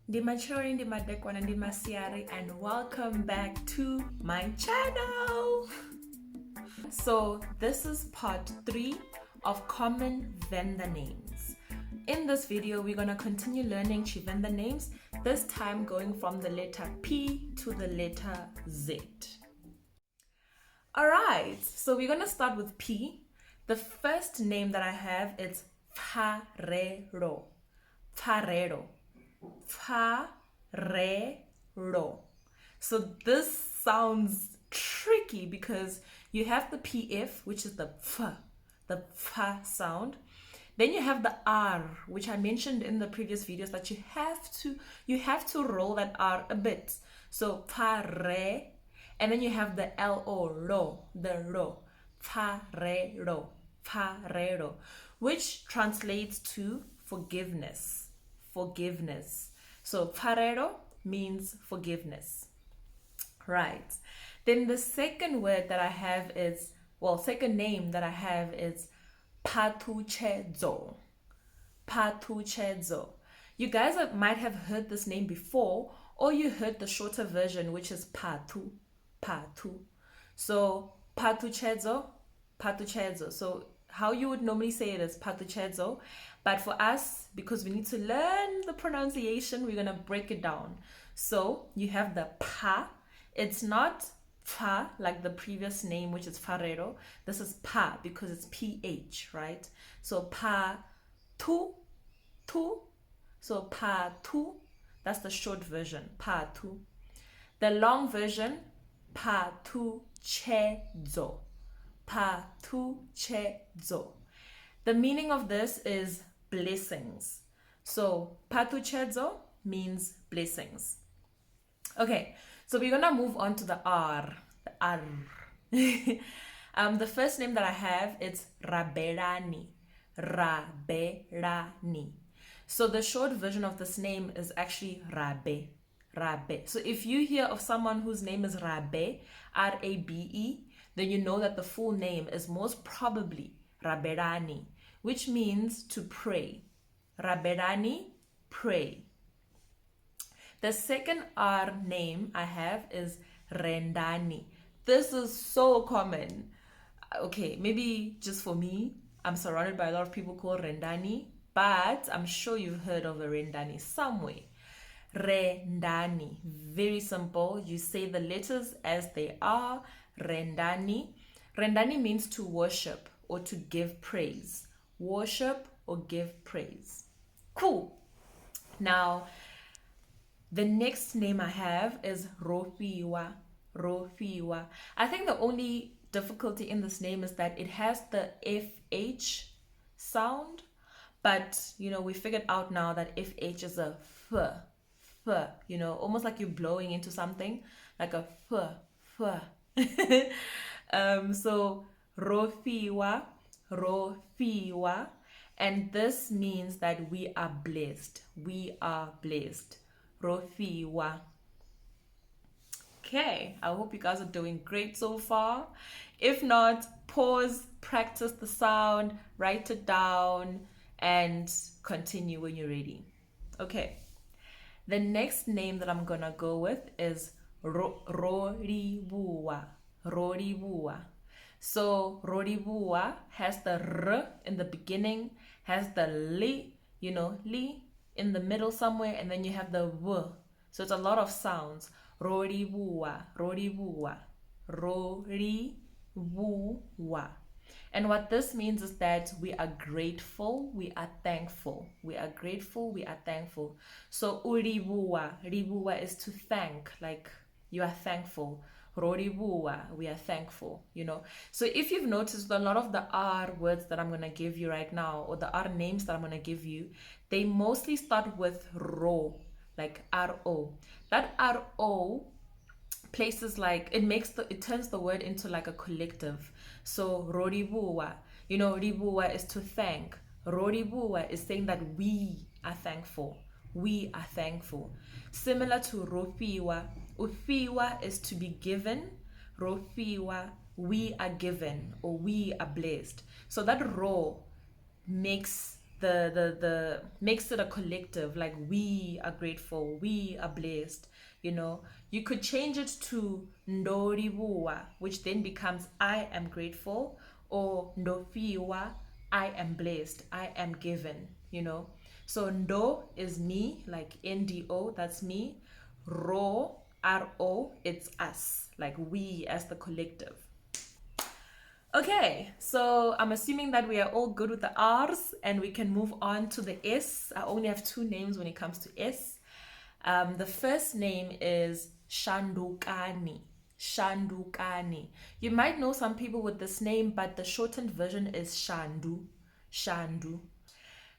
Ndimachori, ndimadekwana, ndimasiari, and welcome back to my channel. So this is part 3 of common vendor names. In this video, we're going to continue learning Tshivenda names, this time going from the letter P to the letter Z. Alright, so we're going to start with P. The first name that I have is PFARELO. PFARELO. PFARELO. So this sounds tricky because you have the PF, which is the F sound. Then you have the R, which I mentioned in the previous videos that you have to roll that R a bit. So PFARE, and then you have the LO, the ro, PFARELO, PFARELO, which translates to forgiveness. Forgiveness. So PFARELO means forgiveness. Right. Then the second word that I have is, second name that I have is PHUTSHILO. PHUTSHILO. You guys might have heard this name before, or you heard the shorter version, which is PHATU. So PHUTSHILO. So how you would normally say it is PHUTSHILO, but for us, because we need to learn the pronunciation, we're gonna break it down. So you have the pa. It's not pa like the previous name, which is PFARELO. This is pa because it's ph, right? So pa tu. So pa tu. That's the short version. Pa tu. The long version, PHUTSHILO. PHUTSHILO. The meaning of this is blessings. So PHUTSHILO means blessings. Okay, so we're gonna move on to the R. The R. The first name that I have is RABELANI. RABELANI. So the short version of this name is actually Rabe. Rabe. So if you hear of someone whose name is Rabe, R-A-B-E, then you know that the full name is most probably RABELANI, which means to pray. RABELANI, pray. The second R name I have is RENDANI. This is so common. Okay, maybe just for me, I'm surrounded by a lot of people called RENDANI, but I'm sure you've heard of a RENDANI somewhere. RENDANI, very simple. You say the letters as they are. RENDANI. RENDANI means to worship or to give praise. Worship or give praise. Cool. Now, the next name I have is ROFHIWA. ROFHIWA. I think the only difficulty in this name is that it has the FH sound, but we figured out now that FH is a F, almost like you're blowing into something, like a F. So ROFHIWA, and this means that we are blessed. We are blessed. ROFHIWA. Okay, I hope you guys are doing great so far. If not, pause, practice the sound, write it down, and continue when you're ready. Okay, the next name that I'm gonna go with is ROLIVHUWA. ROLIVHUWA. So ROLIVHUWA has the R in the beginning, has the li, li in the middle somewhere, and then you have the W. So it's a lot of sounds. ROLIVHUWA, ROLIVHUWA, ROLIVHUWA. And what this means is that we are grateful, we are thankful. We are grateful, we are thankful. So ROLIVHUWA is to thank, like you are thankful. ROLIVHUWA, we are thankful, So if you've noticed, a lot of the R words that I'm going to give you right now, or the R names that I'm going to give you, they mostly start with ro, like R-O. That R-O places like, it turns the word into like a collective. So ROLIVHUWA, ROLIVHUWA is to thank. ROLIVHUWA is saying that we are thankful. We are thankful. Similar to ROFHIWA. ROFHIWA is to be given. ROFHIWA, we are given, or we are blessed. So that ro makes the makes it a collective, like we are grateful, we are blessed, you know. You could change it to ndolivhuwa, which then becomes I am grateful, or ndofhiwa, I am blessed, I am given, you know. So ndo is me, like ndo, that's me. ro, it's us, like we as the collective. Okay, so I'm assuming that we are all good with the R's and we can move on to the S. I only have two names when it comes to S. The first name is Shandukani. Shandukani. You might know some people with this name, but the shortened version is Shandu. Shandu.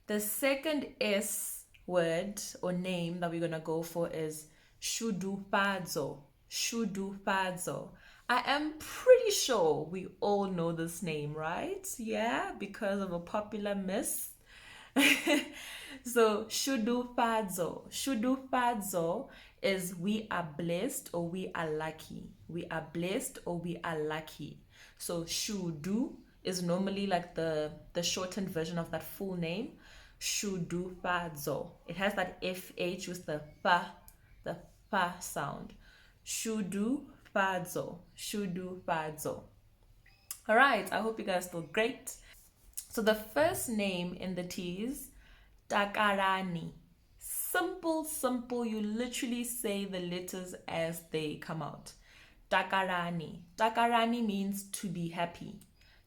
The second S word or name that we're going to go for is Shudupadzo. Shudupadzo. I am pretty sure we all know this name, right? Yeah, because of a popular myth. So Shudupadzo. Shudupadzo is we are blessed or we are lucky. We are blessed or we are lucky. So Shudu is normally like the shortened version of that full name. Shudupadzo. It has that FH with the pa sound. Shudupadzo. Shudupadzo. All right, I hope you guys feel great. So the first name in the T's, TAKALANI. Simple, simple. You literally say the letters as they come out. TAKALANI. TAKALANI means to be happy.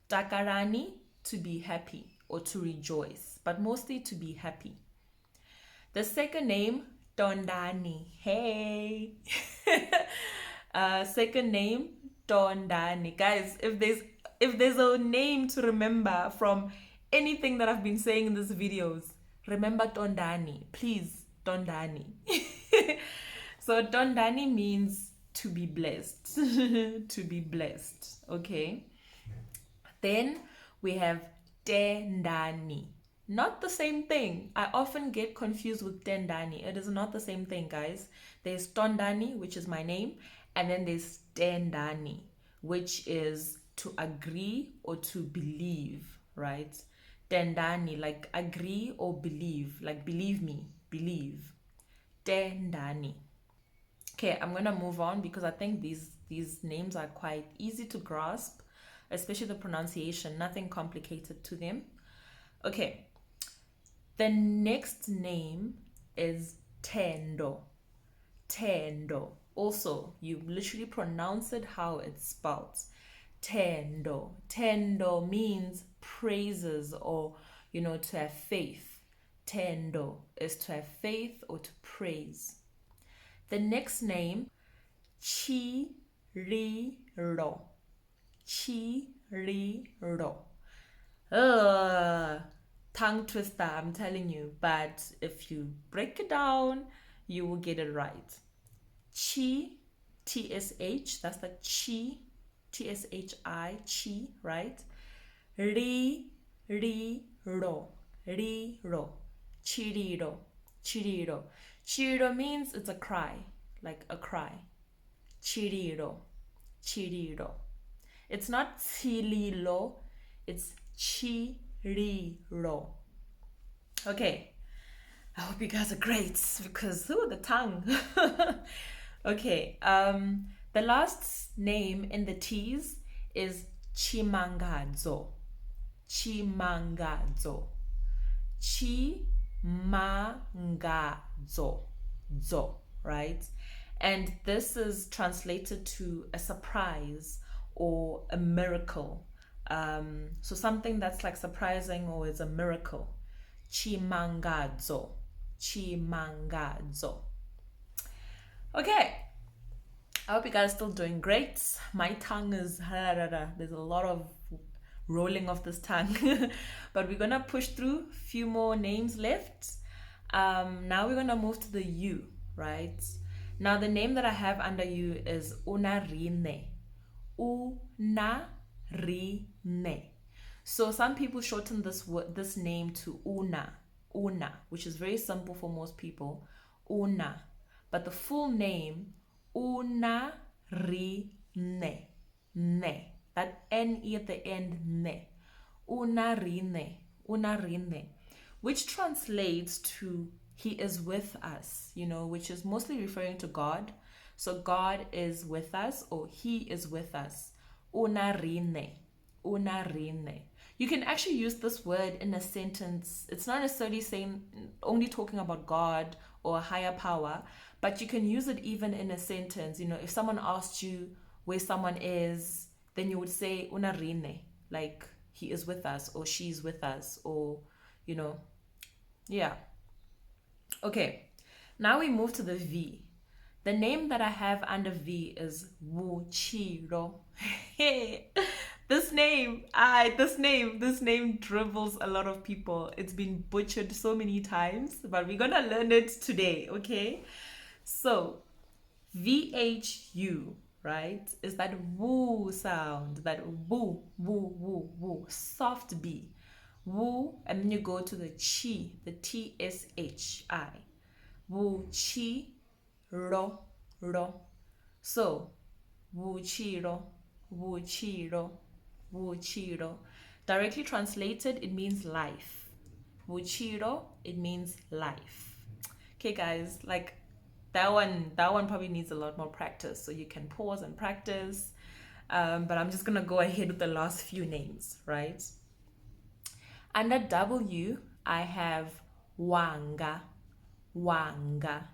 TAKALANI, to be happy or to rejoice, but mostly to be happy. The second name, Tondani. Hey. Second name, Tondani. Guys, if there's a name to remember from anything that I've been saying in these videos, remember Tondani. Please, Tondani. So Tondani means to be blessed. To be blessed. Okay. Then we have THENDO. Not the same thing. I often get confused with THENDO. It is not the same thing, guys. There's Tondani, which is my name, and then there's THENDO, which is to agree or to believe, right? THENDO, like agree or believe, like believe me, believe. THENDO. Okay, I'm gonna move on because I think these names are quite easy to grasp, especially the pronunciation, nothing complicated to them. Okay, the next name is THENDO. THENDO. Also, you literally pronounce it how it's spelled. THENDO. THENDO means praises or, you know, to have faith. THENDO is to have faith or to praise. The next name, TSHILILO. TSHILILO. Tongue twister, I'm telling you. But if you break it down, you will get it right. Chi, TSH, that's the chi, TSHI, chi, right? Ro, chiriro, chiriro. Chiriro means it's a cry, like a cry. Chiriro, chiriro. It's not TSHILILO, it's chiriro. Okay, I hope you guys are great because the tongue. Okay, the last name in the T's is Chimangadzo. Chimangadzo. Chimangadzo. Dzo, right? And this is translated to a surprise or a miracle. So something that's like surprising or is a miracle. Chimangadzo. Chimangadzo. Okay, I hope you guys are still doing great. My tongue is there's a lot of rolling of this tongue. But we're gonna push through a few more names left. Now we're gonna move to the U, right? Now the name that I have under you is UNARINE. UNARINE. So some people shorten this name to Una, which is very simple for most people. Una. But the full name, UNARINE. Ne. That N-E at the end, ne. UNARINE. UNARINE. which translates to he is with us, you know, which is mostly referring to God. So God is with us, or he is with us. UNARINE. UNARINE. You can actually use this word in a sentence. It's not necessarily saying only talking about God or a higher power, but you can use it even in a sentence. You know, if someone asked you where someone is, then you would say UNARINE, like he is with us or she's with us, or, you know, yeah. Okay, now we move to the V. The name that I have under V is VHUTSHILO. This name dribbles a lot of people. It's been butchered so many times, but we're gonna learn it today, okay? So, VHU, right, is that woo sound, that woo, woo, woo, woo, soft B. Woo, and then you go to the chi, the TSHI. Woo, chi, ro, ro. So, VHUTSHILO, VHUTSHILO, VHUTSHILO. Directly translated, it means life. VHUTSHILO, it means life. Okay, guys, like that one probably needs a lot more practice, so you can pause and practice. But I'm just gonna go ahead with the last few names, right? Under W, I have Wanga. Wanga.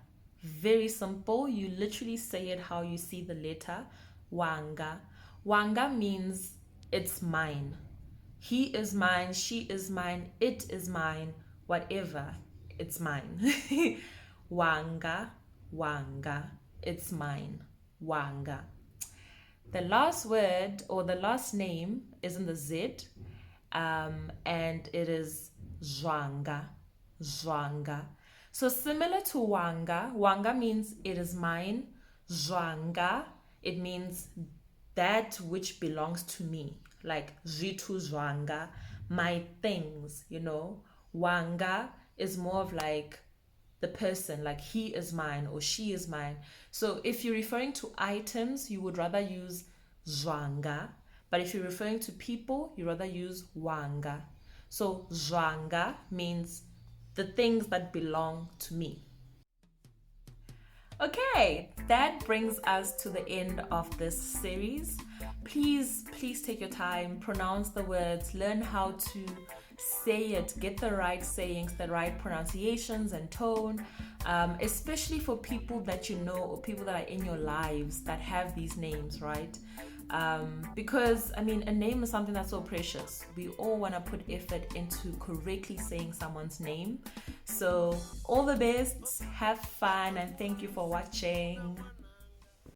Very simple. You literally say it how you see the letter. Wanga. Wanga means it's mine. He is mine, she is mine, it is mine, whatever, it's mine. Wanga, wanga, it's mine. Wanga. The last word or the last name is in the Z, and it is ZWANGA. ZWANGA. So similar to Wanga, Wanga means it is mine. ZWANGA, it means that which belongs to me, like Zitu Zwanga, my things, you know. Wanga is more of like the person, like he is mine or she is mine. So if you're referring to items, you would rather use Zwanga, but if you're referring to people, you rather use Wanga. So Zwanga means the things that belong to me. Okay, that brings us to the end of this series. Please take your time, pronounce the words, learn how to say it, get the right sayings, the right pronunciations and tone, especially for people that you know or people that are in your lives that have these names, right? Because I mean, a name is something that's so precious. We all want to put effort into correctly saying someone's name. So all the best, have fun, and thank you for watching.